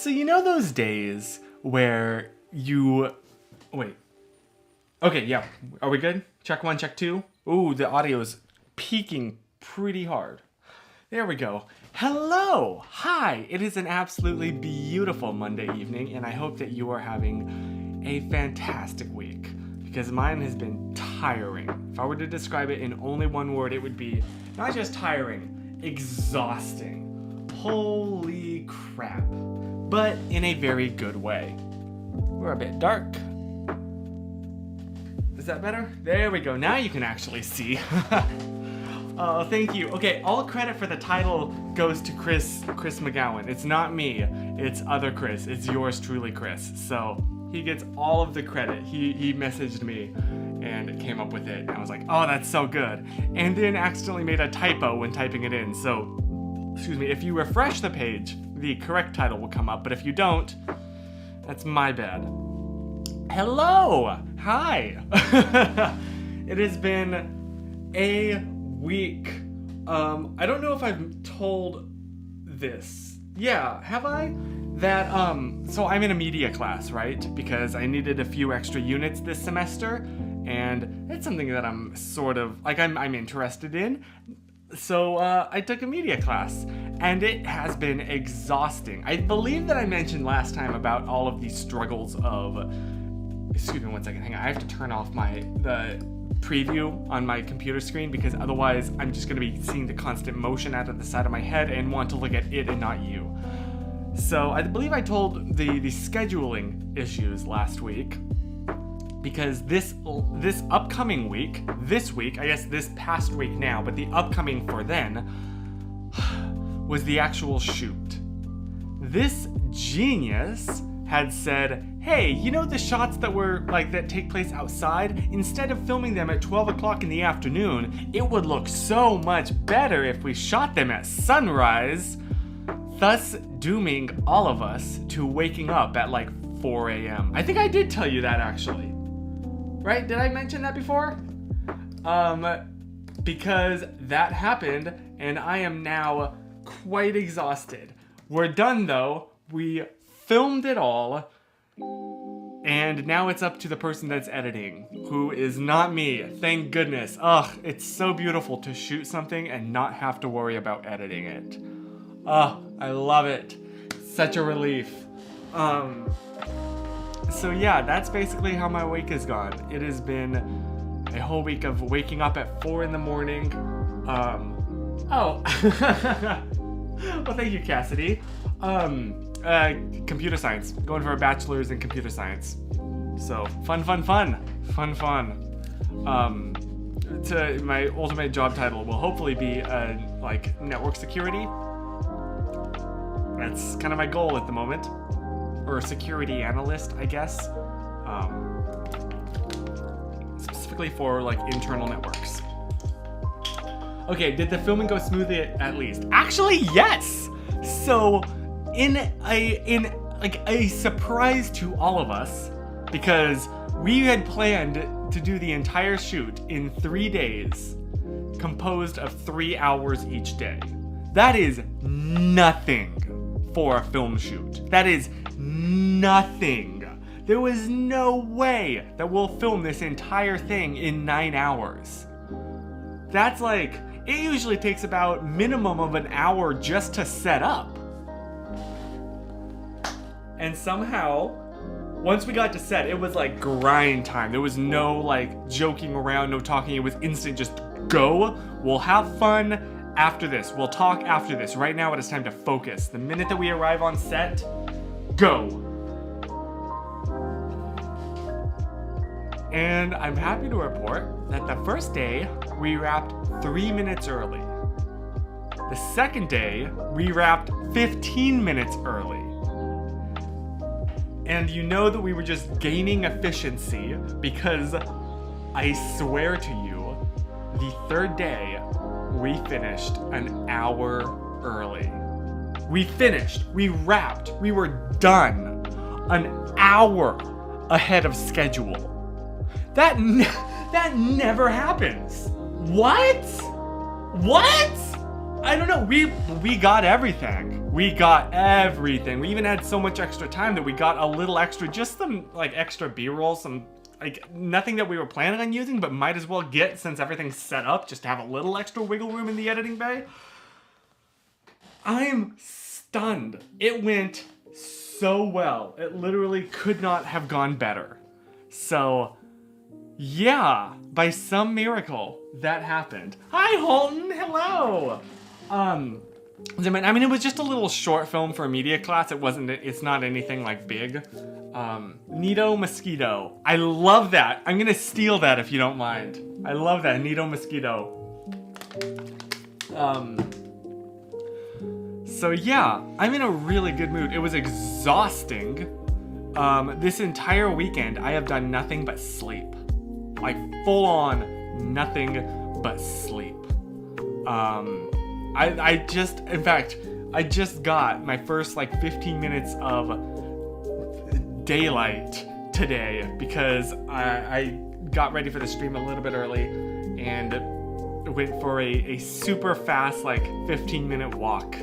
So you know those days where you... Wait. Okay, yeah. Are we good? Check 1, check 2. Ooh, the audio is peaking pretty hard. There we go. Hello! Hi! It is an absolutely beautiful Monday evening, and I hope that you are having a fantastic week, because mine has been tiring. If I were to describe it in only one word, it would be not just tiring, exhausting. Holy crap. But in a very good way. We're a bit dark. Is that better? There we go. Now you can actually see. Oh, thank you. Okay, all credit for the title goes to Chris McGowan. It's not me. It's other Chris. It's yours truly, Chris. So he gets all of the credit. He messaged me and came up with it. And I was like, oh, that's so good. And then accidentally made a typo when typing it in. So, excuse me, if you refresh the page, the correct title will come up. But if you don't, that's my bad. Hello! Hi! It has been a week. I don't know if I've told this. Yeah, have I? That, so I'm in a media class, right? Because I needed a few extra units this semester, and it's something that I'm sort of, like, I'm interested in. So, I took a media class, and it has been exhausting. I believe that I mentioned last time about all of these struggles of, excuse me one second, hang on, I have to turn off the preview on my computer screen, because otherwise I'm just going to be seeing the constant motion out of the side of my head and want to look at it and not you. So I believe I told the scheduling issues last week, because this upcoming week, I guess this past week now, but the upcoming for then, was the actual shoot. This genius had said, hey, you know the shots that take place outside? Instead of filming them at 12 o'clock in the afternoon, it would look so much better if we shot them at sunrise, thus dooming all of us to waking up at like 4 a.m. I think I did tell you that, actually. Right? Did I mention that before? Because that happened, and I am now quite exhausted. We're done, though. We filmed it all, and now it's up to the person that's editing, who is not me. Thank goodness. Ugh, it's so beautiful to shoot something and not have to worry about editing it. Ugh, I love it. Such a relief. So yeah, that's basically how my week has gone. It has been a whole week of waking up at 4 in the morning. Well, thank you, Cassidy. Computer science. Going for a bachelor's in computer science. So, fun. To my ultimate job title will hopefully be, like, network security. That's kind of my goal at the moment. Or security analyst, I guess. Specifically for, like, internal networks. Okay, did the filming go smoothly at least? Actually, yes! So, in a surprise to all of us, because we had planned to do the entire shoot in 3 days, composed of 3 hours each day. That is nothing for a film shoot. That is nothing. There was no way that we'll film this entire thing in 9 hours. That's like, it usually takes about minimum of an hour just to set up. And somehow, once we got to set, it was like grind time. There was no like joking around, no talking. It was instant, just go. We'll have fun after this. We'll talk after this. Right now it is time to focus. The minute that we arrive on set, go. And I'm happy to report that the first day, we wrapped 3 minutes early. The second day, we wrapped 15 minutes early. And you know that we were just gaining efficiency because I swear to you, the third day, we finished an hour early. We finished, we wrapped, we were done an hour ahead of schedule. That never happens. What? I don't know, we got everything. We got everything. We even had so much extra time that we got a little extra, just some like extra B-roll, some like nothing that we were planning on using, but might as well get since everything's set up, just to have a little extra wiggle room in the editing bay. I'm stunned. It went so well. It literally could not have gone better. So yeah, by some miracle, that happened. Hi, Holton. Hello. I mean, it was just a little short film for a media class. It's not anything like big. Nito Mosquito. I love that. I'm gonna steal that if you don't mind. I love that, Nito Mosquito. So yeah, I'm in a really good mood. It was exhausting. This entire weekend, I have done nothing but sleep. Like, full on nothing but sleep. I just got my first like 15 minutes of daylight today because I got ready for the stream a little bit early and went for a super fast like 15-minute walk.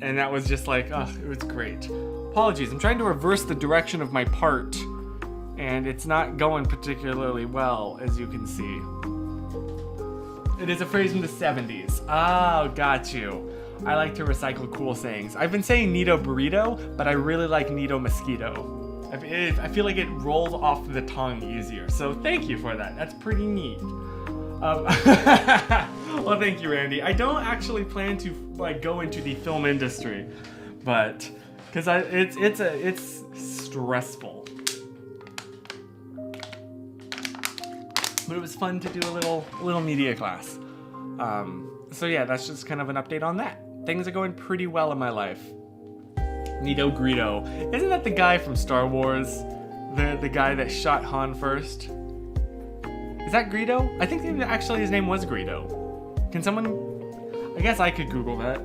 And that was just like, it was great. Apologies, I'm trying to reverse the direction of my part and it's not going particularly well, as you can see. It is a phrase from the 70s. Oh, got you. I like to recycle cool sayings. I've been saying Nito Burrito, but I really like Nito Mosquito. I feel like it rolls off the tongue easier. So thank you for that. That's pretty neat. Well, thank you, Randy. I don't actually plan to like go into the film industry, but because it's stressful. But it was fun to do a little media class. So yeah, that's just kind of an update on that. Things are going pretty well in my life. Nito Greedo. Isn't that the guy from Star Wars? The guy that shot Han first? Is that Greedo? I think actually his name was Greedo. Can someone... I guess I could Google that.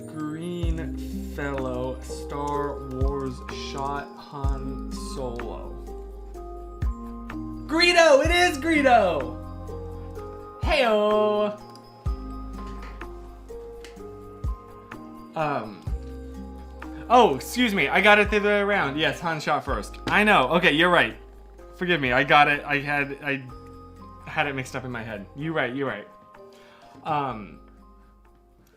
Green fellow Star Wars shot Han Solo. Greedo! It is Greedo! Heyo! Oh, excuse me. I got it the other way around. Yes, Han shot first. I know. Okay, you're right. Forgive me. I got it. I had it mixed up in my head. You're right.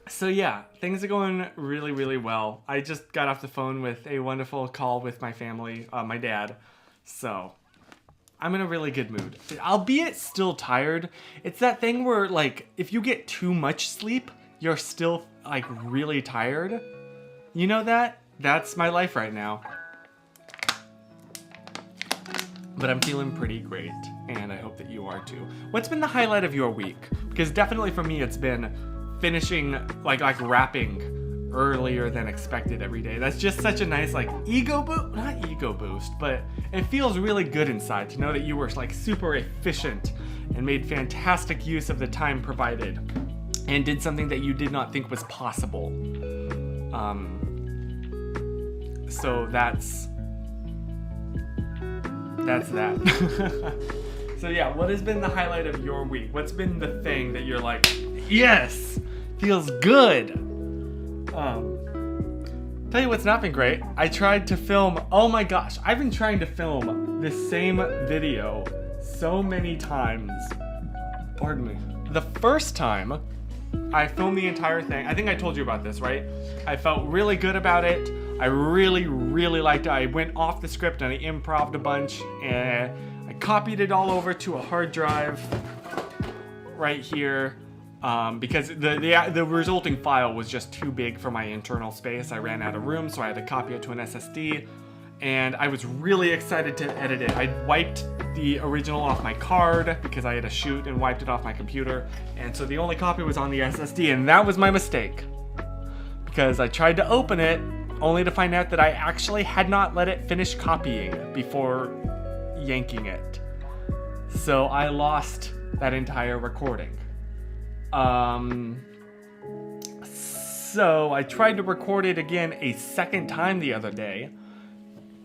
So yeah, things are going really, really well. I just got off the phone with a wonderful call with my family, my dad. So I'm in a really good mood. Albeit still tired. It's that thing where, like, if you get too much sleep, you're still, like, really tired. You know that? That's my life right now. But I'm feeling pretty great, and I hope that you are too. What's been the highlight of your week? Because definitely for me, it's been finishing, like wrapping earlier than expected every day. That's just such a nice, like, not ego boost, but it feels really good inside to know that you were, like, super efficient and made fantastic use of the time provided and did something that you did not think was possible. So that's that. So yeah, what has been the highlight of your week? What's been the thing that you're like, yes, feels good? Tell you what's not been great. I tried to film, oh my gosh, I've been trying to film this same video so many times. Pardon me. The first time I filmed the entire thing, I think I told you about this, right? I felt really good about it. I really, really liked it. I went off the script and I improv'd a bunch and I copied it all over to a hard drive right here because the resulting file was just too big for my internal space. I ran out of room, so I had to copy it to an SSD, and I was really excited to edit it. I wiped the original off my card because I had to shoot and wiped it off my computer, and so the only copy was on the SSD, and that was my mistake because I tried to open it only to find out that I actually had not let it finish copying before yanking it. So I lost that entire recording. So I tried to record it again a second time the other day,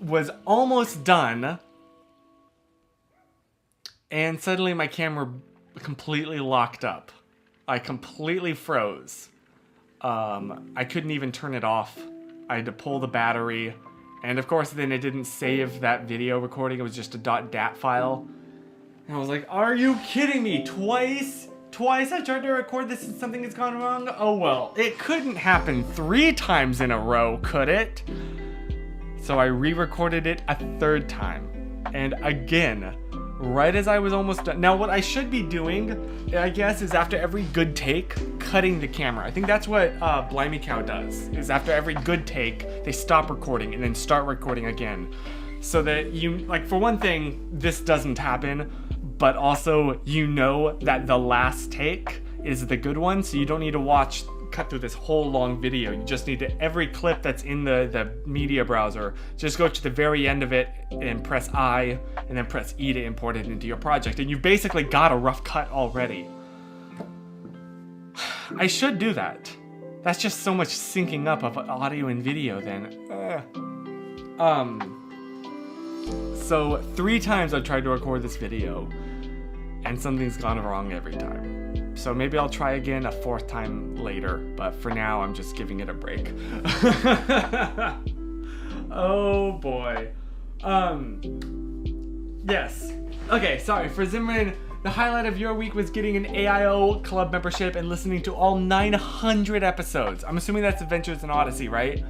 was almost done, and suddenly my camera completely locked up. I completely froze. I couldn't even turn it off. I had to pull the battery. And of course, then it didn't save that video recording. It was just a .dat file. And I was like, are you kidding me? Twice I tried to record this and something has gone wrong? Oh well, it couldn't happen 3 times in a row, could it? So I re-recorded it a 3rd time. And again, right as I was almost done. Now what I should be doing, I guess, is after every good take, cutting the camera. I think that's what Blimey Cow does, is after every good take, they stop recording and then start recording again. So that you, like, for one thing, this doesn't happen, but also you know that the last take is the good one, so you don't need to cut through this whole long video. You just need to, every clip that's in the media browser, just go to the very end of it and press I, and then press E to import it into your project, and you've basically got a rough cut already. I should do that. That's just so much syncing up of audio and video then. So 3 times I've tried to record this video, and something's gone wrong every time. So maybe I'll try again a 4th time later, but for now I'm just giving it a break. Oh boy. Yes. Okay, sorry, for Zimmerman, the highlight of your week was getting an AIO club membership and listening to all 900 episodes. I'm assuming that's Adventures in Odyssey, right?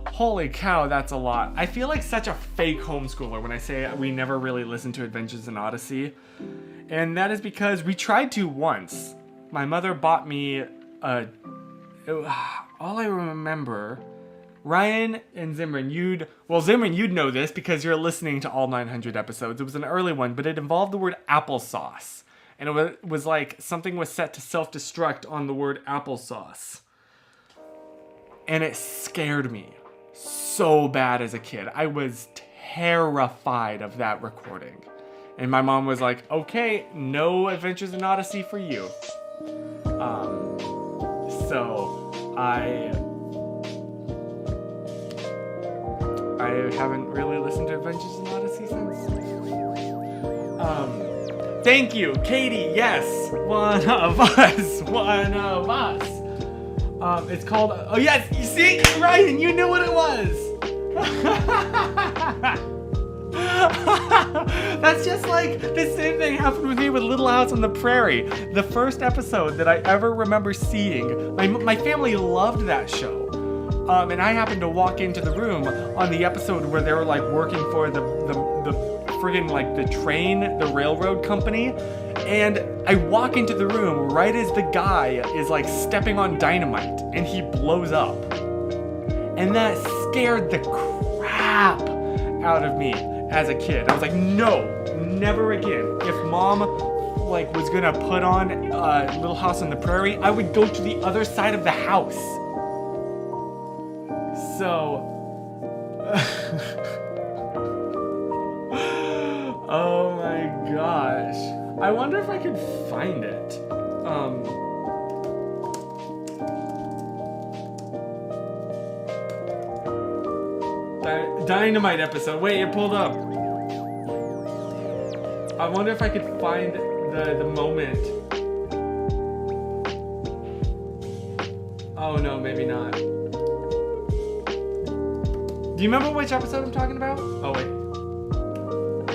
Holy cow, that's a lot. I feel like such a fake homeschooler when I say we never really listened to Adventures in Odyssey. And that is because we tried to once. My mother bought me all I remember, Ryan and Zimran, Zimran, you'd know this because you're listening to all 900 episodes. It was an early one, but it involved the word applesauce. And it was like something was set to self-destruct on the word applesauce. And it scared me so bad as a kid. I was terrified of that recording. And my mom was like, okay, no Adventures in Odyssey for you. So I haven't really listened to Adventures in Odyssey since. Thank you, Katie. Yes, one of us. It's called. Oh yes, you see, Ryan, you knew what it was. That's just like the same thing happened with me with Little House on the Prairie. The first episode that I ever remember seeing, my family loved that show. And I happened to walk into the room on the episode where they were like working for the friggin' like the railroad company. And I walk into the room right as the guy is like stepping on dynamite and he blows up. And that scared the crap out of me as a kid. I was like, no, never again. If mom like was gonna put on Little House on the Prairie, I would go to the other side of the house. So, oh my gosh. I wonder if I could find it. Dynamite episode. Wait, it pulled up. I wonder if I could find the moment. Oh no, maybe not. Do you remember which episode I'm talking about? Oh wait.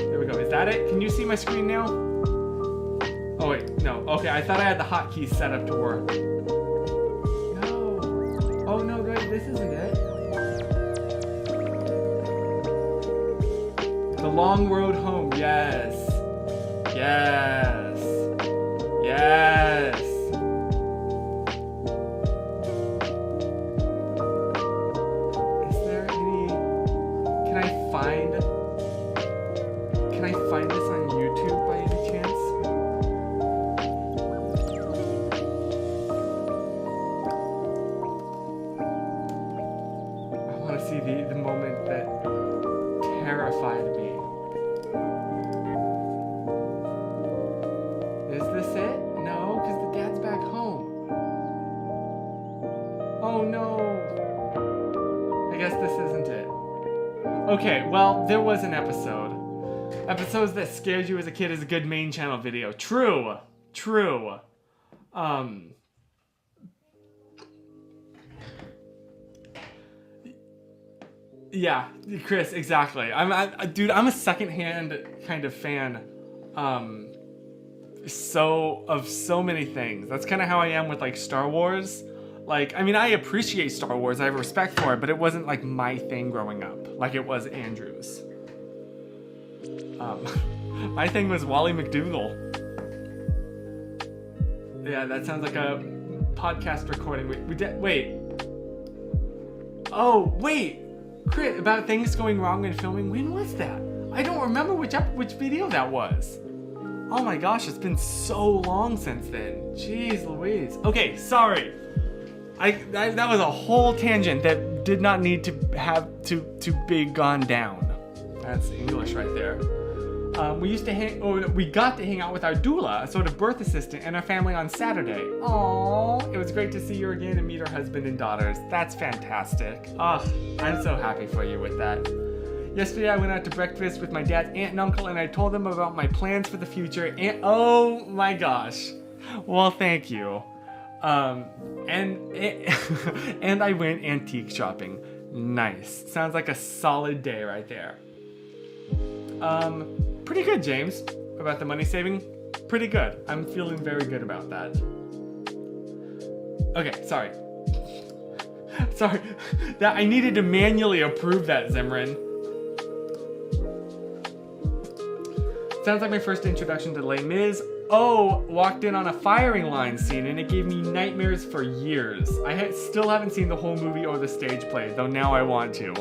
There we go. Is that it? Can you see my screen now? Oh wait, no. Okay, I thought I had the hotkeys set up to work. No. Oh no, wait, this isn't it. The Long Road Home. Yes. Yes. Yes. Is there any... Can I find this on YouTube by any chance? I want to see the moment that terrified me. Is this it? No, because the dad's back home. Oh no. I guess this isn't it. Okay, well, there was an episode. Episodes that scared you as a kid is a good main channel video. True. Yeah, Chris, exactly. Dude, I'm a secondhand kind of fan. Of so many things. That's kind of how I am with like Star Wars. Like, I mean, I appreciate Star Wars. I have respect for it, but it wasn't like my thing growing up, like it was Andrew's. My thing was Wally McDougal. Yeah, that sounds like a podcast recording. Wait. Oh, wait. Chris, about things going wrong in filming. When was that? I don't remember which video that was. Oh my gosh, it's been so long since then. Jeez Louise. Okay, sorry. That was a whole tangent that did not need to have to be gone down. That's English right there. We got to hang out with our doula, a sort of birth assistant, and our family on Saturday. Aww, it was great to see you again and meet her husband and daughters. That's fantastic. Ugh, I'm so happy for you with that. Yesterday I went out to breakfast with my dad's aunt and uncle, and I told them about my plans for the future. And oh my gosh, well thank you. And I went antique shopping. Nice. Sounds like a solid day right there. Pretty good, James. About the money saving? Pretty good. I'm feeling very good about that. Okay, sorry. Sorry. That I needed to manually approve that, Zimran. Sounds like my first introduction to Les Mis. Oh, walked in on a firing line scene and it gave me nightmares for years. I still haven't seen the whole movie or the stage play, though now I want to.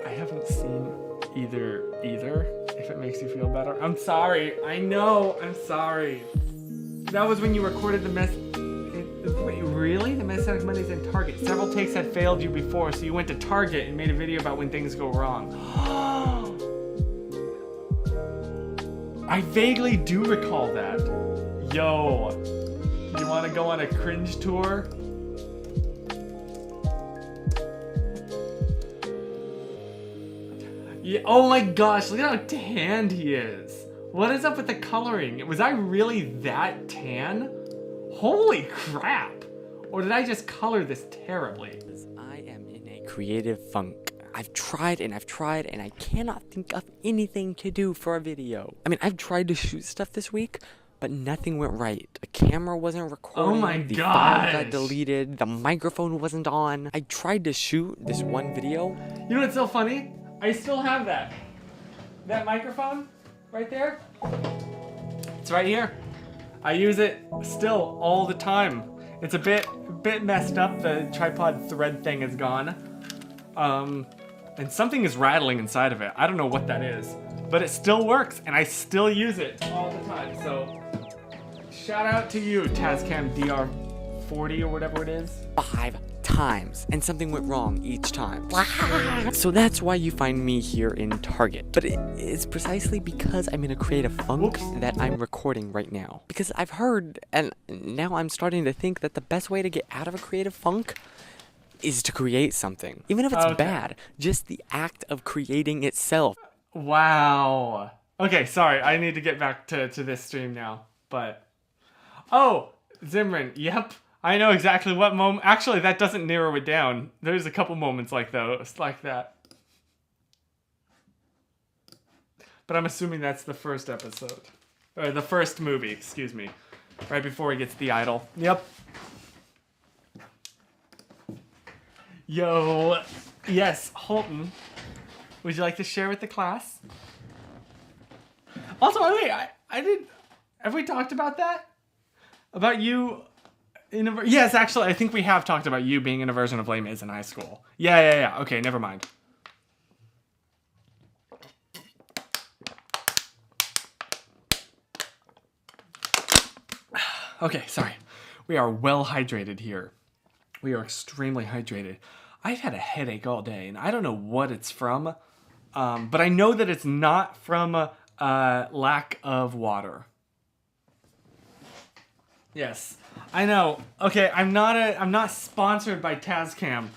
I haven't seen either, if it makes you feel better. I'm sorry. I know. I'm sorry. That was when you recorded the mess. Wait, really? The Messianic Mondays in Target. Several takes had failed you before, so you went to Target and made a video about when things go wrong. I vaguely do recall that. Yo, you want to go on a cringe tour? Yeah, oh my gosh, look at how tanned he is. What is up with the coloring? Was I really that tan? Holy crap. Or did I just color this terribly? I am in a creative funk. I've tried and I cannot think of anything to do for a video. I mean, I've tried to shoot stuff this week, but nothing went right. The camera wasn't recording. Oh my the gosh. file got deleted. The microphone wasn't on. I tried to shoot this one video. You know what's so funny? I still have that. That microphone right there. It's right here. I use it still all the time. It's a bit messed up. The tripod thread thing is gone. And something is rattling inside of it. I don't know what that is, but it still works and I still use it all the time. So shout out to you, Tascam DR40 or whatever it is. 5 times, and something went wrong each time. So that's why you find me here in Target. But it's precisely because I'm in a creative funk that I'm recording right now. Because I've heard, and now I'm starting to think that the best way to get out of a creative funk is to create something. Even if it's bad, just the act of creating itself. Wow. Okay, sorry, I need to get back to this stream now, but... Oh, Zimran, yep. I know exactly what moment... Actually, that doesn't narrow it down. There's a couple moments like those, like that. But I'm assuming that's the first episode. Or the first movie, excuse me. Right before he gets the idol. Yep. Yo, yes, Holton. Would you like to share with the class? Also, wait, I did... Have we talked about that? About you... Yes, actually, I think we have talked about you being in a version of Les Mis in high school. Yeah. Okay, never mind. Okay, sorry. We are well hydrated here. We are extremely hydrated. I've had a headache all day, and I don't know what it's from, but I know that it's not from lack of water. Yes, I know. Okay, I'm not sponsored by Tascam,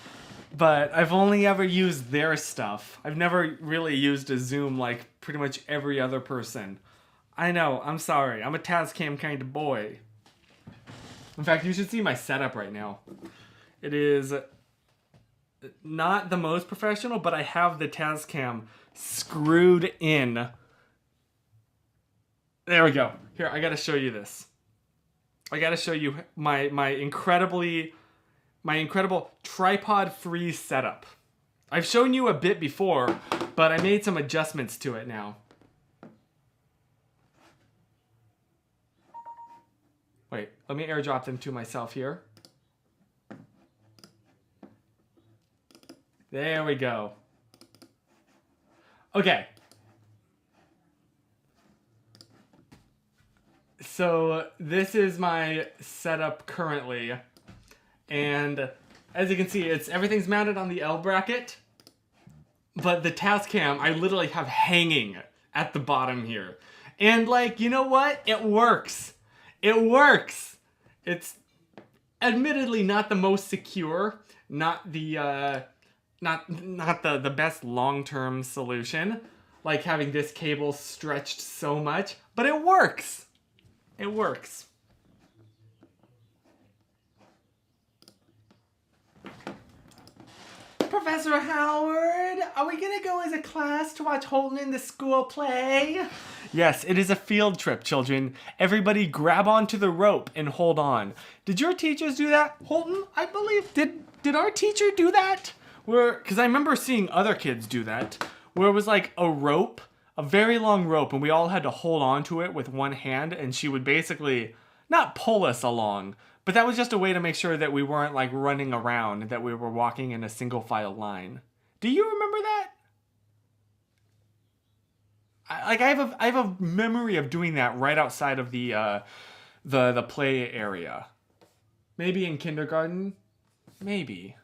but I've only ever used their stuff. I've never really used a Zoom like pretty much every other person. I know. I'm sorry. I'm a Tascam kind of boy. In fact, you should see my setup right now. It is not the most professional, but I have the Tascam screwed in. There we go. Here, I gotta show you this. I gotta show you my incredible tripod-free setup. I've shown you a bit before, but I made some adjustments to it now. Wait, let me airdrop them to myself here. There we go. Okay. So this is my setup currently. And as you can see, everything's mounted on the L bracket. But the Tascam, I literally have hanging at the bottom here. And like, you know what? It works. It works. It's admittedly not the most secure, not the best long-term solution, like having this cable stretched so much, but it works. It works. Professor Howard, are we gonna go as a class to watch Holton in the school play? Yes, it is a field trip, children. Everybody grab onto the rope and hold on. Did your teachers do that? Holton, I believe, did our teacher do that? Because I remember seeing other kids do that, where it was like a rope, a very long rope, and we all had to hold on to it with one hand, and she would basically not pull us along, but that was just a way to make sure that we weren't like running around, that we were walking in a single file line. Do you remember that? I have a memory of doing that right outside of the play area. Maybe in kindergarten, maybe.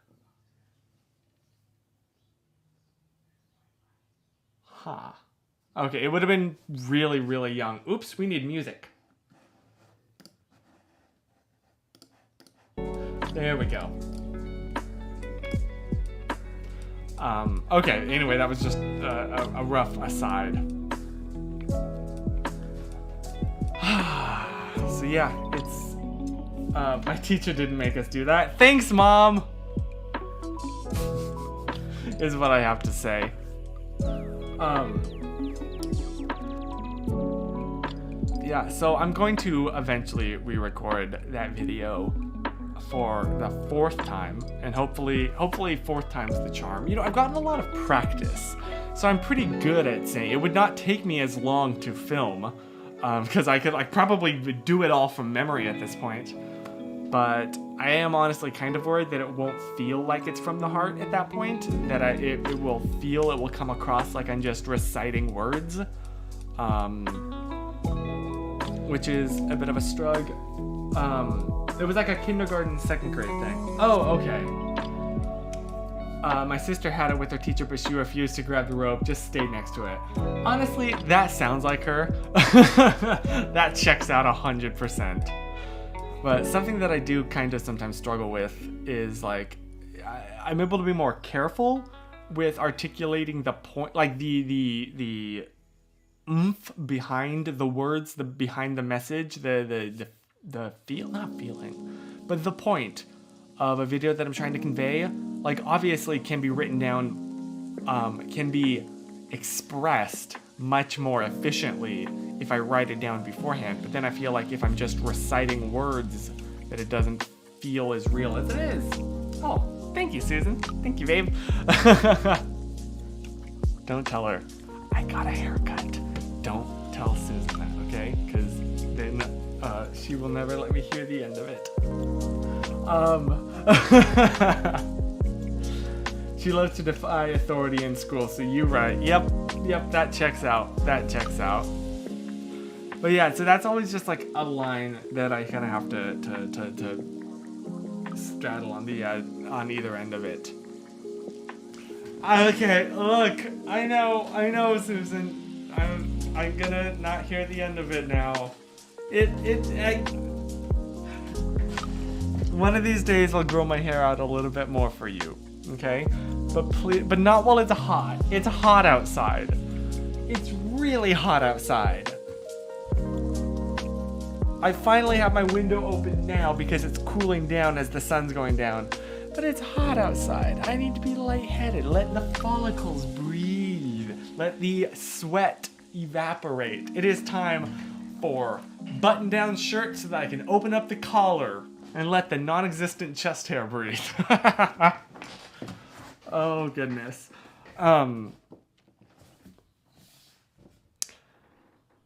Huh. Okay, it would have been really, really young. Oops, we need music. There we go. Okay, anyway, that was just a rough aside. So yeah, it's... my teacher didn't make us do that. Thanks, Mom! Is what I have to say. Yeah, so I'm going to eventually re-record that video for the 4th time, and hopefully 4th time's the charm. You know, I've gotten a lot of practice, so I'm pretty good at saying it would not take me as long to film, because I could probably do it all from memory at this point. But I am honestly kind of worried that it won't feel like it's from the heart at that point, that it will come across like I'm just reciting words, which is a bit of a struggle. It was like a kindergarten 2nd grade thing. Oh, okay. My sister had it with her teacher, but she refused to grab the rope, just stayed next to it. Honestly, that sounds like her. That checks out 100%. But something that I do kind of sometimes struggle with is like, I'm able to be more careful with articulating the point, like the oomph behind the words, behind the message, the point of a video that I'm trying to convey, like obviously can be written down, can be expressed much more efficiently if I write it down beforehand. But then I feel like if I'm just reciting words, that it doesn't feel as real as it is. Oh, thank you, Susan. Thank you, babe. Don't tell her I got a haircut. Don't tell Susan that, okay? Because then she will never let me hear the end of it. She loves to defy authority in school, so you right. Yep, that checks out. That checks out. But yeah, so that's always just like a line that I kind of have to straddle on either end of it. Okay, look, I know, Susan. I'm gonna not hear the end of it now. One of these days I'll grow my hair out a little bit more for you, okay? But please, but not while it's hot. It's hot outside. It's really hot outside. I finally have my window open now because it's cooling down as the sun's going down. But it's hot outside. I need to be lightheaded. Let the follicles breathe. Let the sweat evaporate. It is time for button-down shirt so that I can open up the collar and let the non-existent chest hair breathe. Oh, goodness. I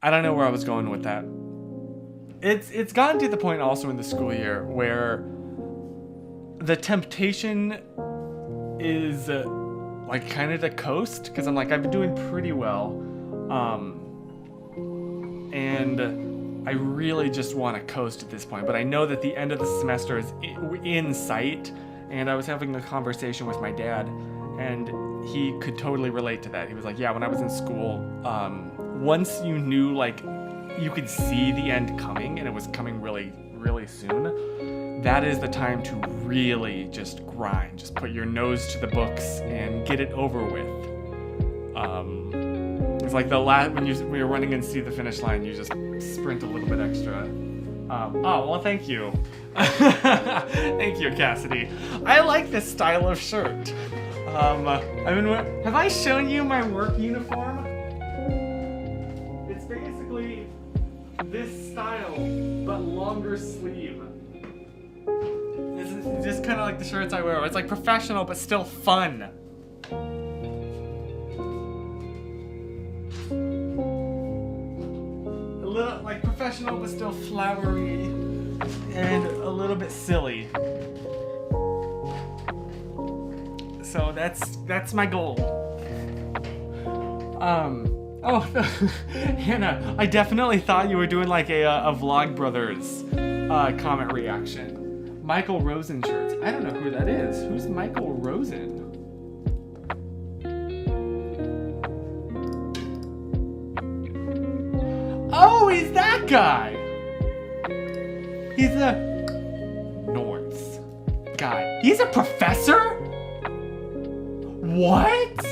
don't know where I was going with that. It's gotten to the point also in the school year where the temptation is like kind of to coast, because I'm like, I've been doing pretty well, and I really just want to coast at this point, but I know that the end of the semester is in sight, and I was having a conversation with my dad, and he could totally relate to that. He was like, yeah, when I was in school, once you knew, like, you could see the end coming, and it was coming really, really soon, that is the time to really just grind. Just put your nose to the books and get it over with. It's like the last, when you're running and see the finish line, you just sprint a little bit extra. Oh, well, thank you. Thank you, Cassidy. I like this style of shirt. Have I shown you my work uniform? It's basically this style, but longer sleeve. This is just kind of like the shirts I wear. It's like professional, but still fun. A little like professional, but still flowery, and a little bit silly. So that's my goal. Oh, Hannah, I definitely thought you were doing like a Vlog Brothers comment reaction. Michael Rosen shirts. I don't know who that is. Who's Michael Rosen? Oh, he's that guy! He's a North guy. He's a professor? What?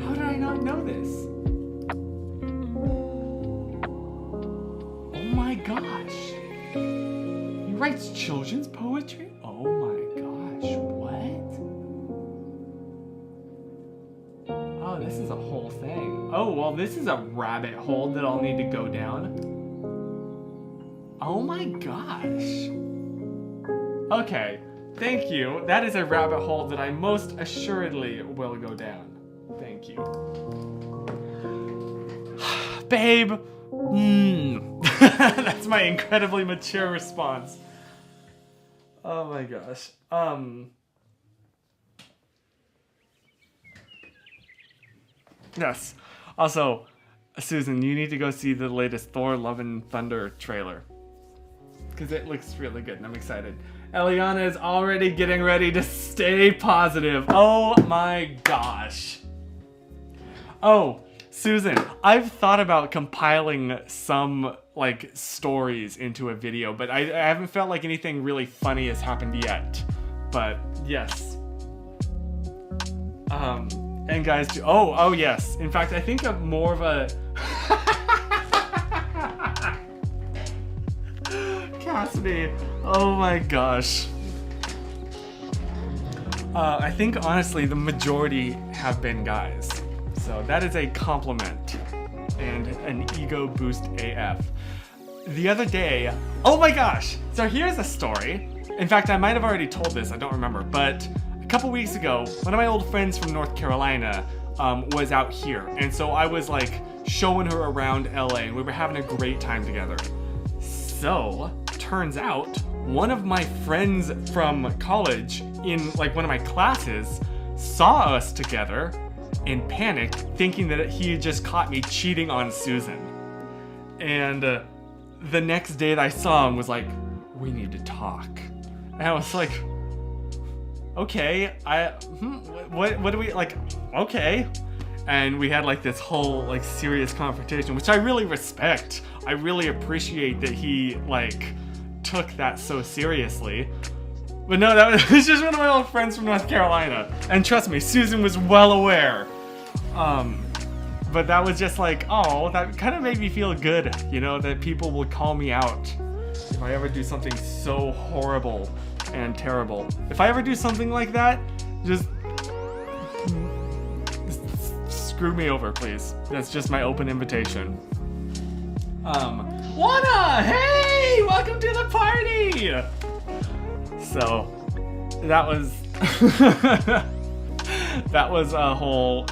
How did I not know this? Oh my gosh. He writes children's poetry? Oh my gosh, what? Oh, this is a whole thing. Oh, well, this is a rabbit hole that I'll need to go down. Oh my gosh. Okay, thank you. That is a rabbit hole that I most assuredly will go down. Thank you. Babe. That's my incredibly mature response. Oh my gosh. Yes. Also, Susan, you need to go see the latest Thor Love and Thunder trailer. Because it looks really good and I'm excited. Eliana is already getting ready to stay positive. Oh my gosh. Oh, Susan, I've thought about compiling some like stories into a video, but I haven't felt like anything really funny has happened yet. But yes. And guys, oh yes. In fact, I think I'm more of a Cassidy. Oh my gosh. I think honestly the majority have been guys. So that is a compliment and an ego boost AF. The other day, oh my gosh. So here's a story. In fact, I might have already told this, I don't remember, but a couple weeks ago, one of my old friends from North Carolina was out here. And so I was like showing her around LA and we were having a great time together. So, turns out, one of my friends from college in like one of my classes saw us together and panicked, thinking that he had just caught me cheating on Susan. And the next day that I saw him was like, we need to talk. And I was like, okay, what do we, like, okay. And we had like this whole like serious confrontation, which I really respect. I really appreciate that he like took that so seriously. But no, that was just one of my old friends from North Carolina. And trust me, Susan was well aware. But that was just like, oh, that kind of made me feel good, you know, that people will call me out if I ever do something so horrible and terrible. If I ever do something like that, just screw me over, please. That's just my open invitation. Juana! Hey! Welcome to the party! So, that was... that was a whole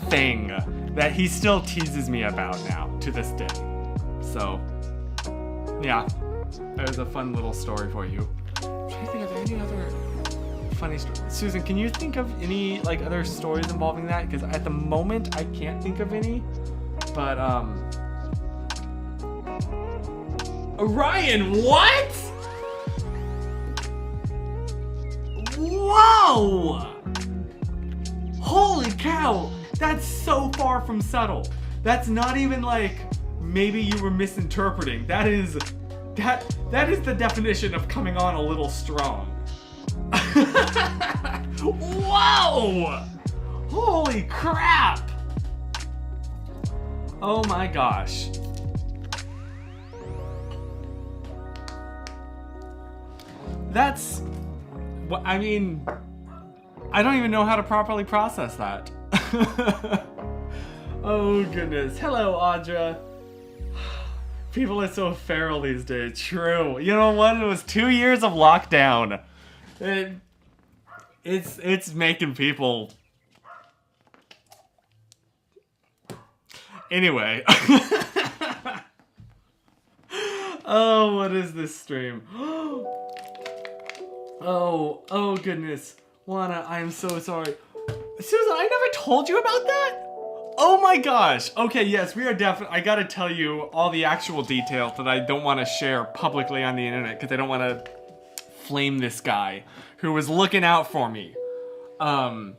thing that he still teases me about now, to this day. So, yeah. That was a fun little story for you. I'm trying to think, are there any other funny stories? Susan, can you think of any, like, other stories involving that? Because at the moment, I can't think of any. But, Ryan, what? Whoa! Holy cow! That's so far from subtle. That's not even like, maybe you were misinterpreting. That is the definition of coming on a little strong. Whoa! Holy crap! Oh my gosh. That's... I mean, I don't even know how to properly process that. Oh goodness. Hello, Audra. People are so feral these days. True. You know what? It was 2 years of lockdown. It's making people... Anyway. Oh, what is this stream? Oh goodness. Juana, I am so sorry. Susan, I never told you about that? Oh my gosh. Okay, yes, we are definitely... I gotta tell you all the actual details that I don't want to share publicly on the internet because I don't want to flame this guy who was looking out for me. Oh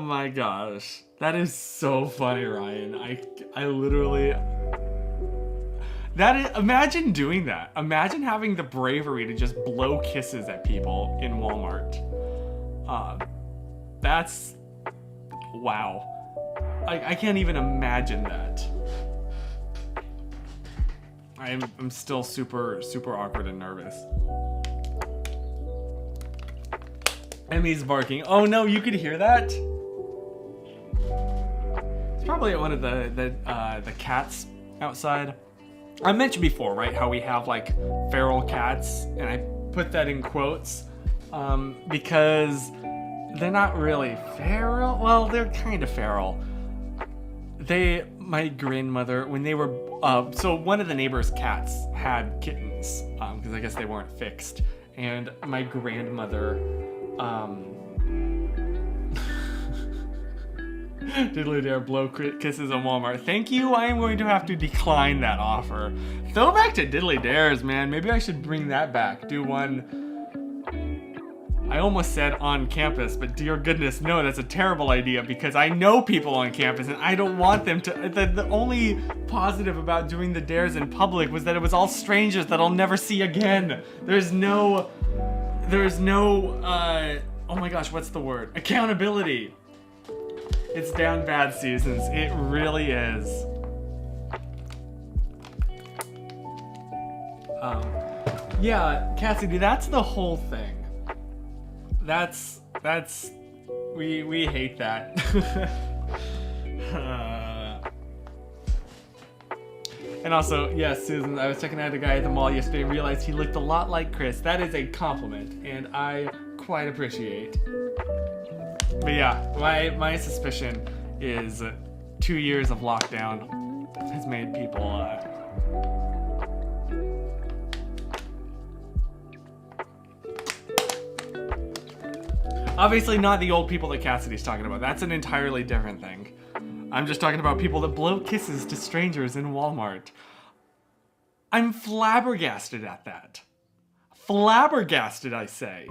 my gosh. That is so funny, Ryan. I literally... imagine doing that. Imagine having the bravery to just blow kisses at people in Walmart. That's... Wow. I can't even imagine that. I'm still super awkward and nervous. Emmy's barking. Oh no, you could hear that? It's probably one of the cats outside. I mentioned before, right, how we have like feral cats, and I put that in quotes because they're not really feral. Well, they're kind of feral. My grandmother, when they were, so one of the neighbor's cats had kittens because I guess they weren't fixed, and my grandmother, diddly dare blow kisses on Walmart. Thank you. I am going to have to decline that offer. Throw back to diddly dares, man. Maybe I should bring that back. Do one. I almost said on campus, but dear goodness, no, that's a terrible idea because I know people on campus and I don't want them to. The only positive about doing the dares in public was that it was all strangers that I'll never see again. There's no, oh my gosh, what's the word? Accountability. It's down bad, Seasons. It really is. Yeah, Cassidy, that's the whole thing. We hate that. And also, yes, Susan, I was checking out a guy at the mall yesterday and realized he looked a lot like Chris. That is a compliment, and I quite appreciate. But yeah, my suspicion is 2 years of lockdown has made people obviously not the old people that Cassidy's talking about. That's an entirely different thing. I'm just talking about people that blow kisses to strangers in Walmart. I'm flabbergasted at that. Flabbergasted, I say.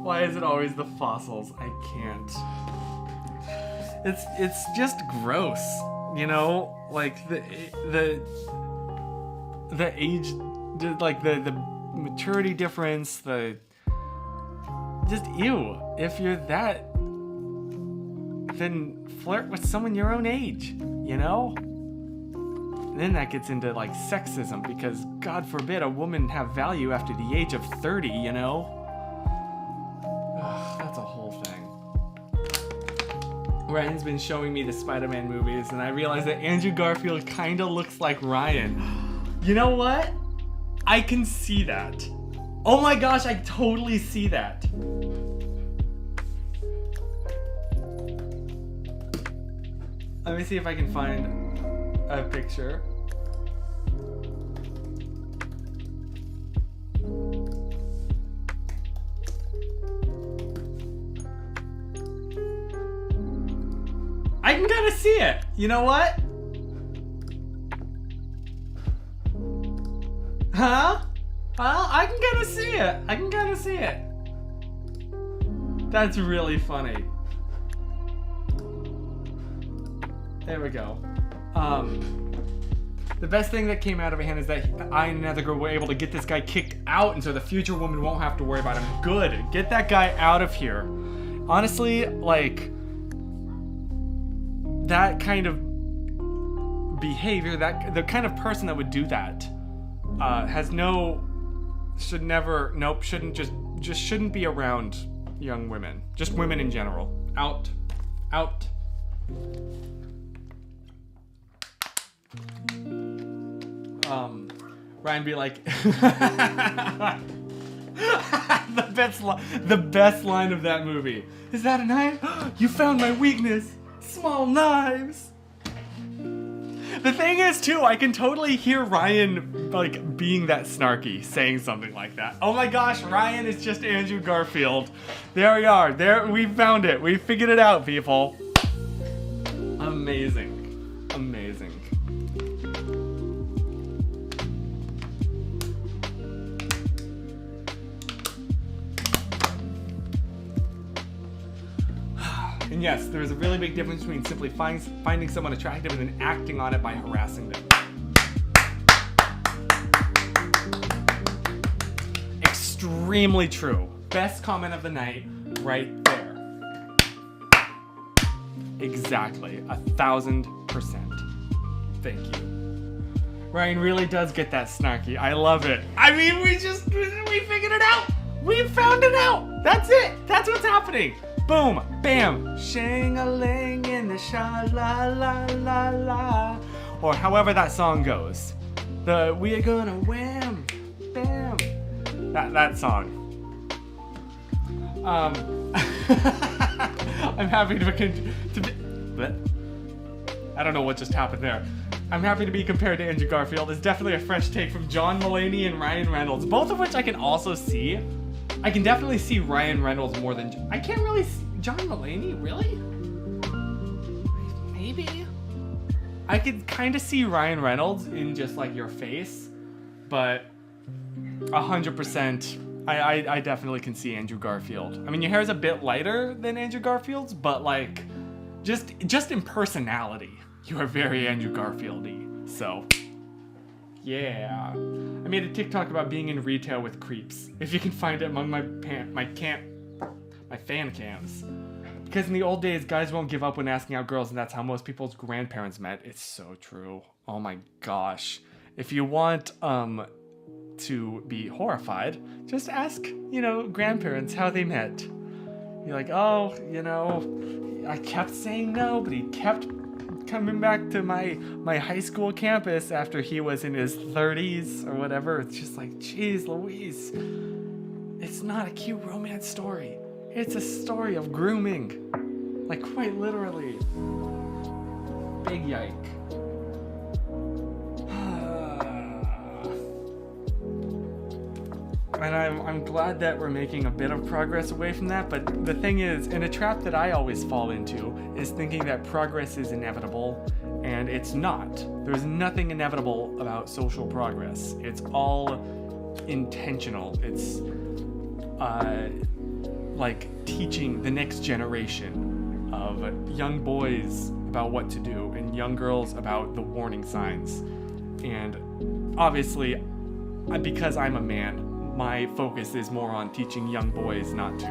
Why is it always the fossils? I can't. It's just gross, you know? Like the age, like the maturity difference, just ew. If you're that, then flirt with someone your own age, you know? And then that gets into like sexism, because God forbid a woman have value after the age of 30, you know? Ugh, that's a whole thing. Ryan's been showing me the Spider-Man movies, and I realized that Andrew Garfield kind of looks like Ryan. You know what? I can see that. Oh my gosh, I totally see that. Let me see if I can find a picture. I can kind of see it. You know what? Huh? Well, I can kind of see it. I can kind of see it. That's really funny. There we go. The best thing that came out of it is that I and another girl were able to get this guy kicked out, and so the future woman won't have to worry about him. Good. Get that guy out of here. Honestly, like, that kind of behavior, the kind of person that would do that, shouldn't be around young women. Just women in general. Out. Ryan be like, the best line of that movie. Is that a knife? You found my weakness. Small knives. The thing is, too, I can totally hear Ryan, like, being that snarky, saying something like that. Oh my gosh, Ryan is just Andrew Garfield. There we are. There, we found it. We figured it out, people. Amazing. Amazing. And yes, there is a really big difference between simply finding someone attractive and then acting on it by harassing them. Extremely true. Best comment of the night, right there. Exactly, 1000%. Thank you. Ryan really does get that snarky. I love it. I mean, we figured it out. We found it out. That's it. That's what's happening. Boom, bam, shang-a-ling in the sha-la-la-la-la. Or however that song goes. The we're gonna wham, bam. That song. I'm happy to be, I don't know what just happened there. I'm happy to be compared to Andrew Garfield. It's definitely a fresh take from John Mulaney and Ryan Reynolds, both of which I can also see. I can definitely see Ryan Reynolds more than... I can't really see... John Mulaney? Really? Maybe? I could kind of see Ryan Reynolds in just, like, your face. But 100%, I definitely can see Andrew Garfield. I mean, your hair is a bit lighter than Andrew Garfield's, but, like, just in personality, you are very Andrew Garfield-y. So... yeah. I made a TikTok about being in retail with creeps. If you can find it among my fan cams. Because in the old days, guys won't give up when asking out girls, and that's how most people's grandparents met. It's so true. Oh my gosh. If you want to be horrified, just ask, grandparents how they met. You're like, oh, I kept saying no, but he kept coming back to my high school campus after he was in his 30s or whatever. It's just like, geez Louise, it's not a cute romance story. It's a story of grooming, like quite literally. Big yike. And I'm glad that we're making a bit of progress away from that, but the thing is, and a trap that I always fall into is thinking that progress is inevitable, and it's not. There's nothing inevitable about social progress. It's all intentional. It's like teaching the next generation of young boys about what to do and young girls about the warning signs. And obviously, because I'm a man, my focus is more on teaching young boys not to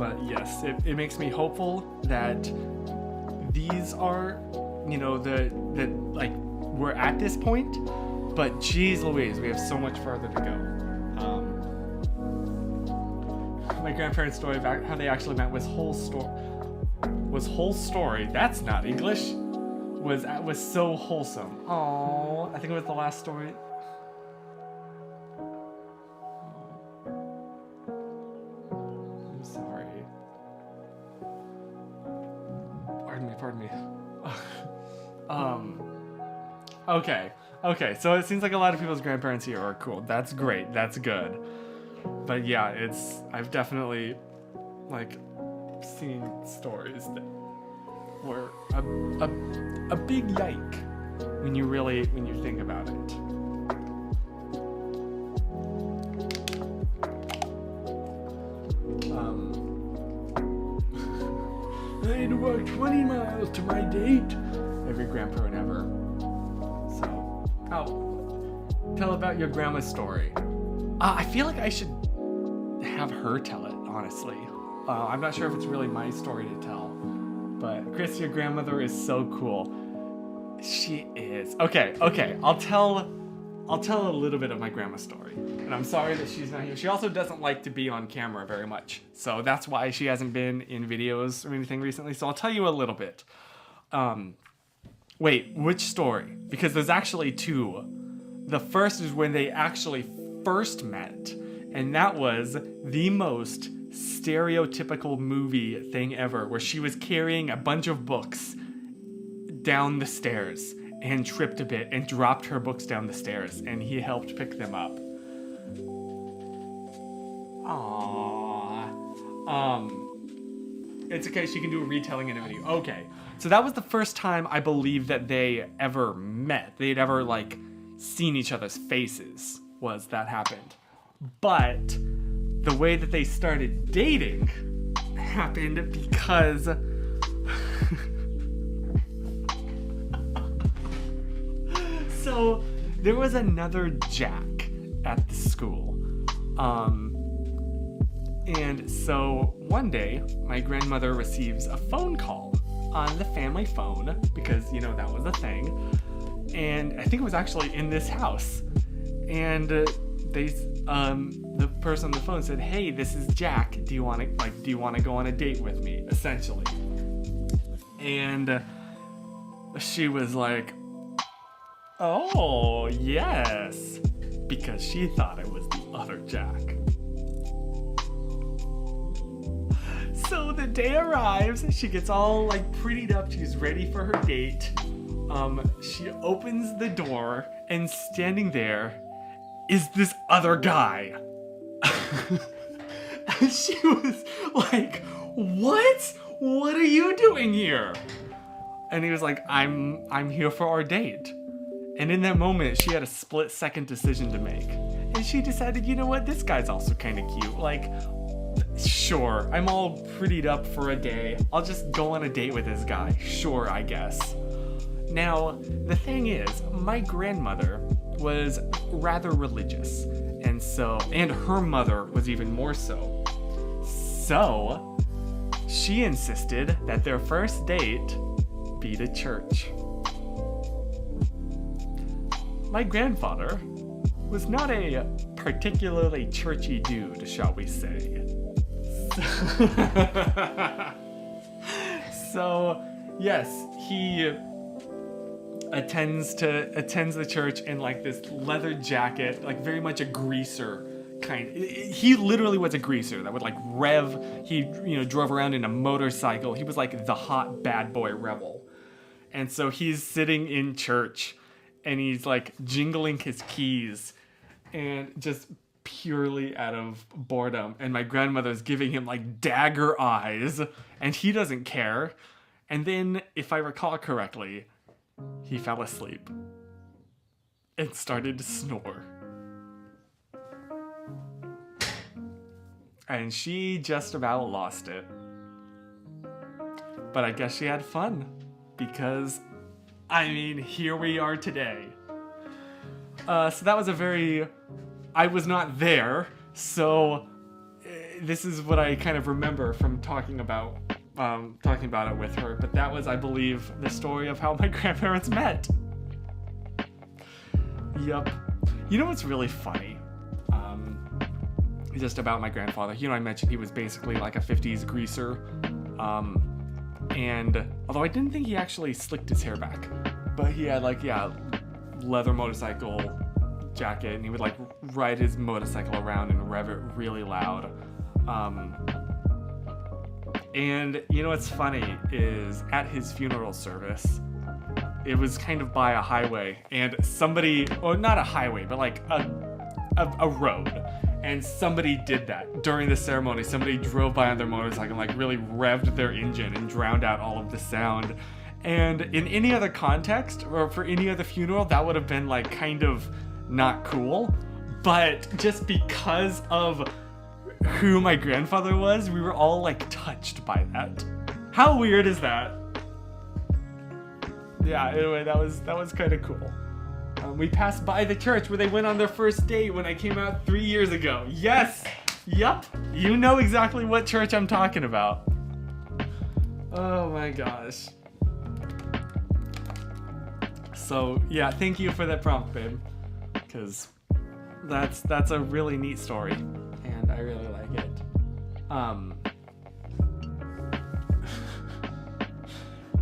But yes, it makes me hopeful that these are, you know, the like we're at this point. But geez Louise, we have so much further to go. My grandparents' story about how they actually met was whole story. That's not English. Was so wholesome. Oh, I think it was the last story. I'm sorry. Pardon me. Okay, so it seems like a lot of people's grandparents here are cool. That's great, that's good. But yeah, I've definitely, like, seen stories that were a big yike when you think about it. I had to walk 20 miles to my date. Every grandparent ever. So, tell about your grandma's story. I feel like I should have her tell it, honestly. I'm not sure if it's really my story to tell. But Chris, your grandmother is so cool. She is. Okay. I'll tell a little bit of my grandma's story. And I'm sorry that she's not here. She also doesn't like to be on camera very much. So that's why she hasn't been in videos or anything recently. So I'll tell you a little bit. Wait, which story? Because there's actually two. The first is when they actually first met. And that was the most stereotypical movie thing ever, where she was carrying a bunch of books down the stairs and tripped a bit and dropped her books down the stairs, and he helped pick them up. Aww. It's okay, she can do a retelling in a video. Okay, so that was the first time I believe that they ever met. They'd ever, like, seen each other's faces, was that happened. But the way that they started dating happened because so there was another Jack at the school. And so one day my grandmother receives a phone call on the family phone because, you know, that was a thing. And I think it was actually in this house. And the person on the phone said, "Hey, this is Jack. Do you want to go on a date with me?" Essentially. And she was like, "Oh, yes," because she thought it was the other Jack. So the day arrives, she gets all like prettied up, she's ready for her date. She opens the door, and standing there is this other guy. And she was like, "What? What are you doing here?" And he was like, I'm here for our date." And in that moment, she had a split-second decision to make. And she decided, you know what, this guy's also kind of cute. Like, sure, I'm all prettied up for a day. I'll just go on a date with this guy. Sure, I guess. Now, the thing is, my grandmother was rather religious. And her mother was even more so. So, she insisted that their first date be to church. My grandfather was not a particularly churchy dude, shall we say. So, yes, he attends the church in like this leather jacket, like very much a greaser kind. He literally was a greaser that would like rev. He, drove around in a motorcycle. He was like the hot bad boy rebel. And so he's sitting in church and he's like jingling his keys and just purely out of boredom. And my grandmother's giving him like dagger eyes and he doesn't care. And then, if I recall correctly, he fell asleep and started to snore. And she just about lost it. But I guess she had fun because, here we are today. So that was I was not there, so this is what I kind of remember from talking about it with her. But that was, I believe, the story of how my grandparents met. Yup. You know what's really funny? Just about my grandfather. You know, I mentioned he was basically like a 50s greaser. And although I didn't think he actually slicked his hair back, but he had like, yeah, leather motorcycle jacket, and he would like ride his motorcycle around and rev it really loud. And you know what's funny is at his funeral service, it was kind of by a highway, and somebody, or not a highway, but like a road, and somebody did that during the ceremony. Somebody drove by on their motorcycle and like really revved their engine and drowned out all of the sound. And in any other context, or for any other funeral, that would have been like kind of not cool. But just because of who my grandfather was, we were all like touched by that. How weird is that? Yeah, anyway, that was kind of cool. We passed by the church where they went on their first date when I came out 3 years ago. Yes! Yup! You know exactly what church I'm talking about. Oh my gosh. So, yeah, thank you for that prompt, babe. Because that's a really neat story. And I really like it.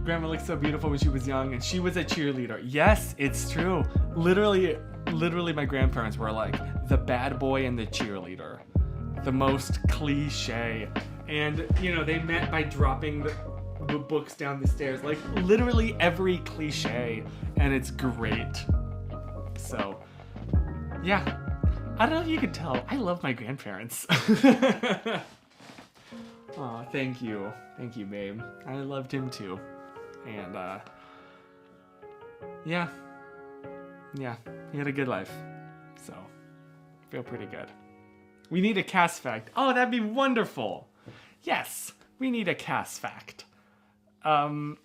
Grandma looked so beautiful when she was young, and she was a cheerleader. Yes, it's true. Literally my grandparents were like the bad boy and the cheerleader. The most cliche. And, you know, they met by dropping the books down the stairs. Like, literally every cliche, and it's great. So, yeah. I don't know if you could tell. I love my grandparents. Aw, thank you. Thank you, babe. I loved him too. And, yeah, he had a good life, so feel pretty good. We need a cast fact. Oh, that'd be wonderful. Yes, we need a cast fact. I'm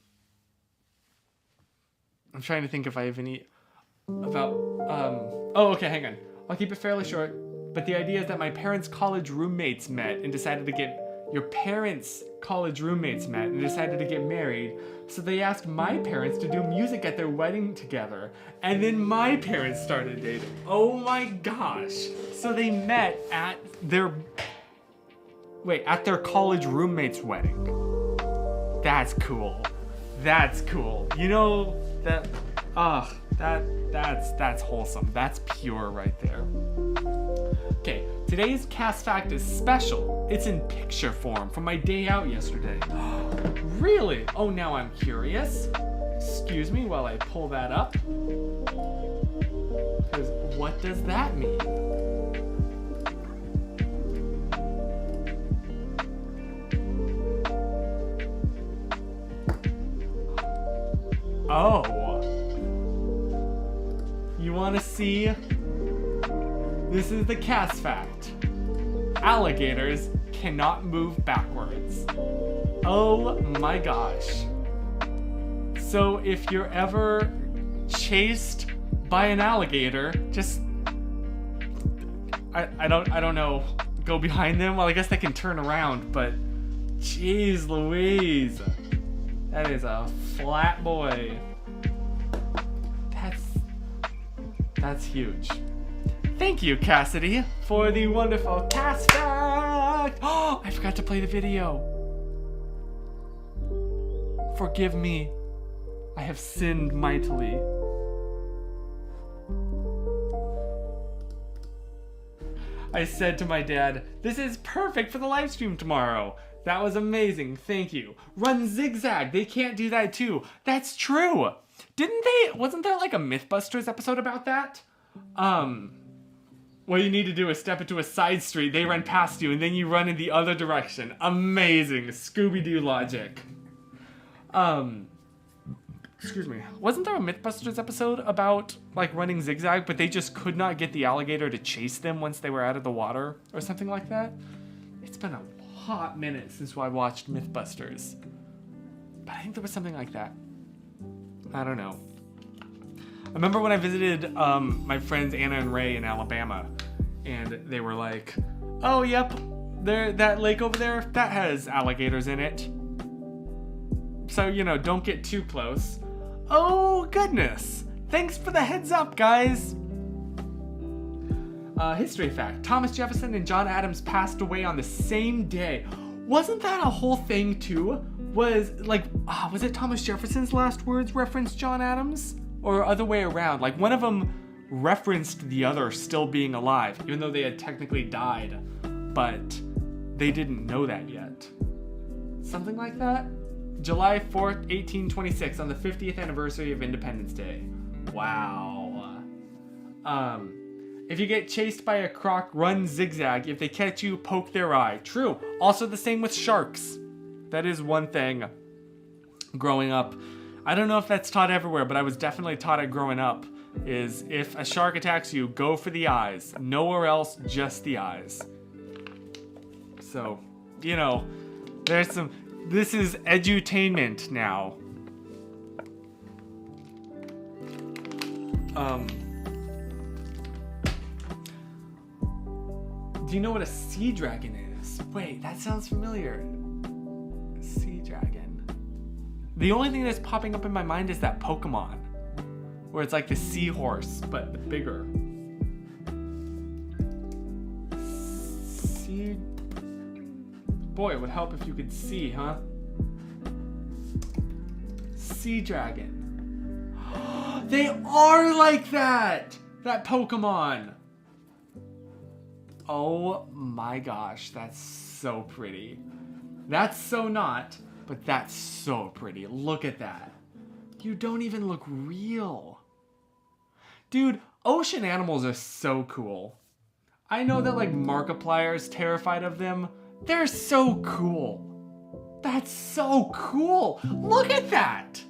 trying to think if I have any about, oh, okay, hang on. I'll keep it fairly short, but the idea is that my parents' college roommates met and decided to get married, so they asked my parents to do music at their wedding together, and then my parents started dating. Oh my gosh. So they met at their college roommate's wedding. That's cool. That's cool. You know, that's wholesome. That's pure right there. Okay, today's cast fact is special. It's in picture form from my day out yesterday. Really? Oh, now I'm curious. Excuse me while I pull that up. Because what does that mean? Oh. You want to see? This is the cast fact. Alligators cannot move backwards. Oh my gosh. So if you're ever chased by an alligator, just I don't know, go behind them. Well, I guess they can turn around, but jeez Louise. That is a flat boy. That's huge. Thank you, Cassidy, for the wonderful cast fact. Oh, I forgot to play the video. Forgive me. I have sinned mightily. I said to my dad, "This is perfect for the live stream tomorrow." That was amazing. Thank you. Run zigzag. They can't do that too. That's true. Wasn't there like a Mythbusters episode about that? What you need to do is step into a side street, they run past you, and then you run in the other direction. Amazing. Scooby-Doo logic. Excuse me. Wasn't there a Mythbusters episode about, like, running zigzag, but they just could not get the alligator to chase them once they were out of the water, or something like that? It's been a hot minute since I watched Mythbusters. But I think there was something like that. I don't know. I remember when I visited my friends Anna and Ray in Alabama, and they were like, "Oh, yep, there, that lake over there, that has alligators in it. So, you know, don't get too close. Oh, goodness. Thanks for the heads up, guys. History fact. Thomas Jefferson and John Adams passed away on the same day. Wasn't that a whole thing, too? Was it Thomas Jefferson's last words referenced John Adams? Or other way around? Like, one of them referenced the other still being alive, even though they had technically died. But they didn't know that yet. Something like that? July 4th, 1826, on the 50th anniversary of Independence Day. Wow. If you get chased by a croc, run zigzag. If they catch you, poke their eye. True. Also the same with sharks. That is one thing growing up. I don't know if that's taught everywhere, but I was definitely taught it growing up. Is if a shark attacks you, go for the eyes. Nowhere else, just the eyes. So, you know, there's some... This is edutainment now. Do you know what a sea dragon is? Wait, that sounds familiar. Sea dragon. The only thing that's popping up in my mind is that Pokemon, where it's like the seahorse, but bigger. Sea... Boy, it would help if you could see, huh? Sea dragon. They are like that! That Pokemon! Oh my gosh, that's so pretty. That's so not, but that's so pretty. Look at that. You don't even look real. Dude, ocean animals are so cool. I know that like Markiplier's terrified of them. They're so cool. That's so cool. Look at that.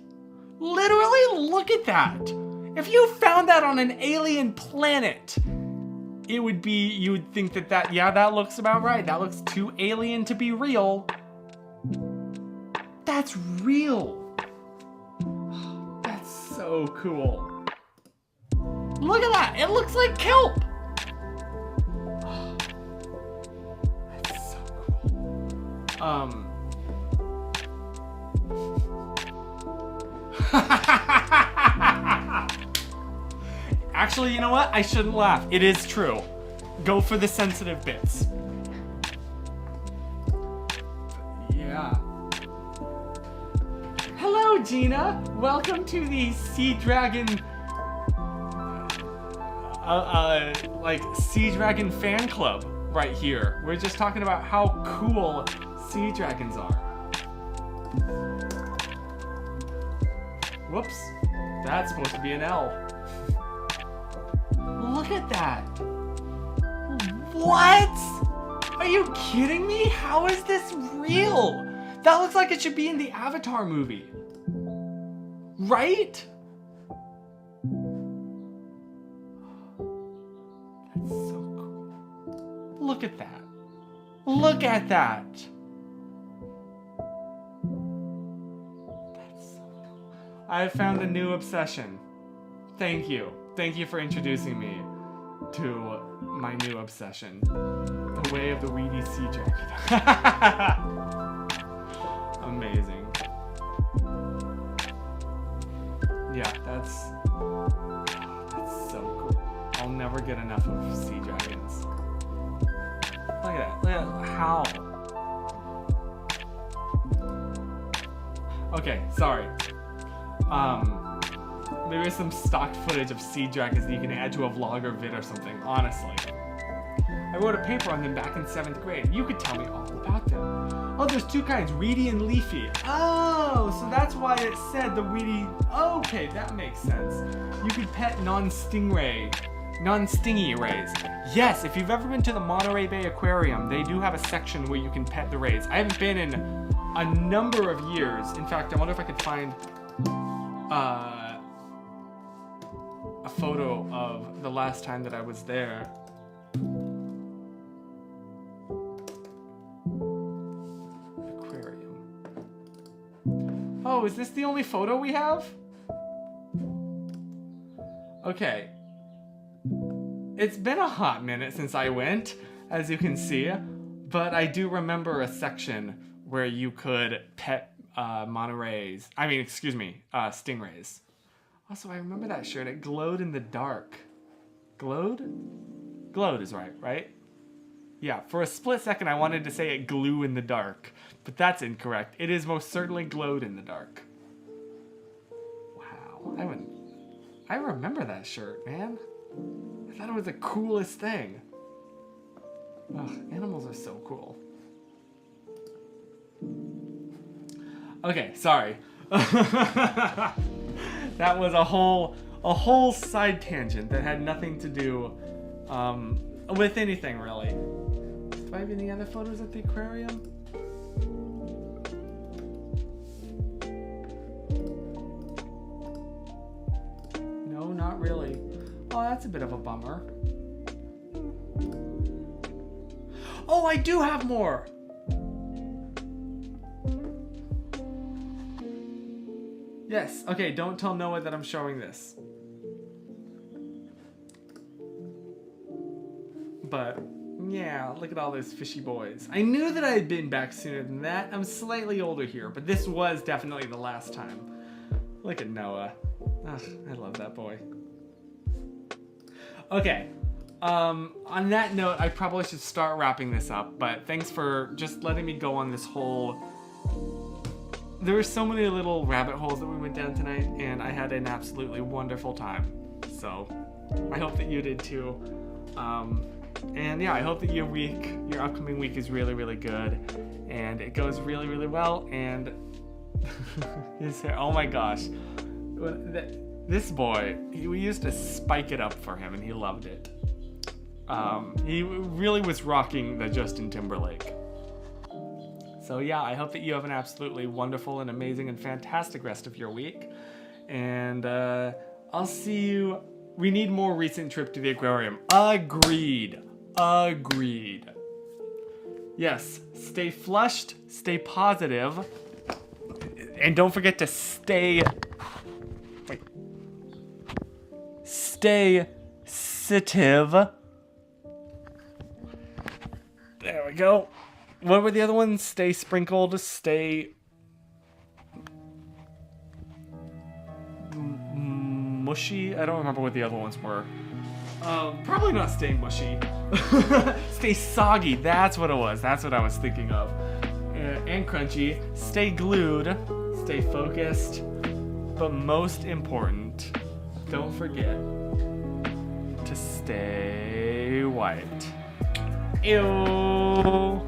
Literally, look at that. If you found that on an alien planet, it would be, you would think that, yeah, that looks about right. That looks too alien to be real. That's real. That's so cool. Look at that. It looks like kelp. That's so cool. Actually, you know what? I shouldn't laugh. It is true. Go for the sensitive bits. Yeah. Hello, Gina. Welcome to the Sea Dragon, like Sea Dragon fan club right here. We're just talking about how cool sea dragons are. Whoops. That's supposed to be an L. Look at that. What? Are you kidding me? How is this real? That looks like it should be in the Avatar movie. Right? That's so cool. Look at that. Look at that. That's so cool. I have found a new obsession. Thank you. Thank you for introducing me to my new obsession. The way of the weedy sea dragon. Amazing. Yeah, that's so cool. I'll never get enough of sea dragons. Look at that. Look at how. Okay, sorry. Maybe some stock footage of sea dragons that you can add to a vlog or vid or something, honestly. I wrote a paper on them back in 7th grade. You could tell me all about them. Oh, there's two kinds, reedy and leafy. Oh, so that's why it said the weedy. Okay, that makes sense. You could pet non-stingy rays. Yes, if you've ever been to the Monterey Bay Aquarium, they do have a section where you can pet the rays. I haven't been in a number of years. In fact, I wonder if I could find a photo of the last time that I was there. Aquarium. Oh, is this the only photo we have? Okay. It's been a hot minute since I went, as you can see, But I do remember a section where you could pet stingrays. Also, I remember that shirt. It glowed in the dark. Glowed? Glowed is right? Yeah, for a split second I wanted to say it glue in the dark, but that's incorrect. It is most certainly glowed in the dark. Wow, I remember that shirt, man. I thought it was the coolest thing. Ugh, animals are so cool. Okay, sorry. That was a whole side tangent that had nothing to do with anything really. Do I have any other photos at the aquarium? No, not really. Oh, that's a bit of a bummer. Oh, I do have more! Yes, okay, don't tell Noah that I'm showing this. But, yeah, look at all those fishy boys. I knew that I had been back sooner than that. I'm slightly older here, but this was definitely the last time. Look at Noah. Ugh, I love that boy. Okay, on that note, I probably should start wrapping this up, but thanks for just letting me go on this whole... There were so many little rabbit holes that we went down tonight, and I had an absolutely wonderful time. So, I hope that you did too. And yeah, I hope that your upcoming week is really, really good, and it goes really, really well, and his hair, oh my gosh. This boy, we used to spike it up for him, and he loved it. He really was rocking the Justin Timberlake. So yeah, I hope that you have an absolutely wonderful and amazing and fantastic rest of your week. And I'll see you. We need more recent trip to the aquarium. Agreed. Agreed. Yes, stay flushed, stay positive, and don't forget to stay sensitive. There we go. What were the other ones? Stay sprinkled, stay mushy. I don't remember what the other ones were. Probably not stay mushy. Stay soggy. That's what it was. That's what I was thinking of. And crunchy. Stay glued. Stay focused. But most important, don't forget to stay white. Ew.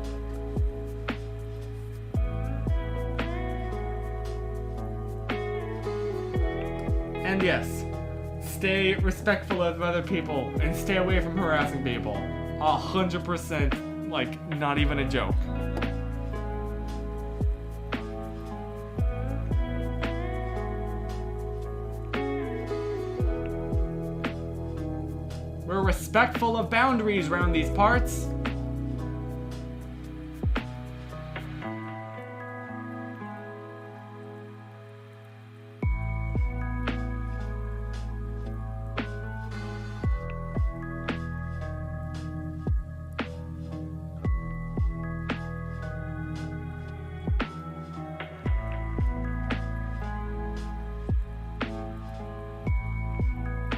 And yes, stay respectful of other people and stay away from harassing people. 100%, like, not even a joke. We're respectful of boundaries around these parts.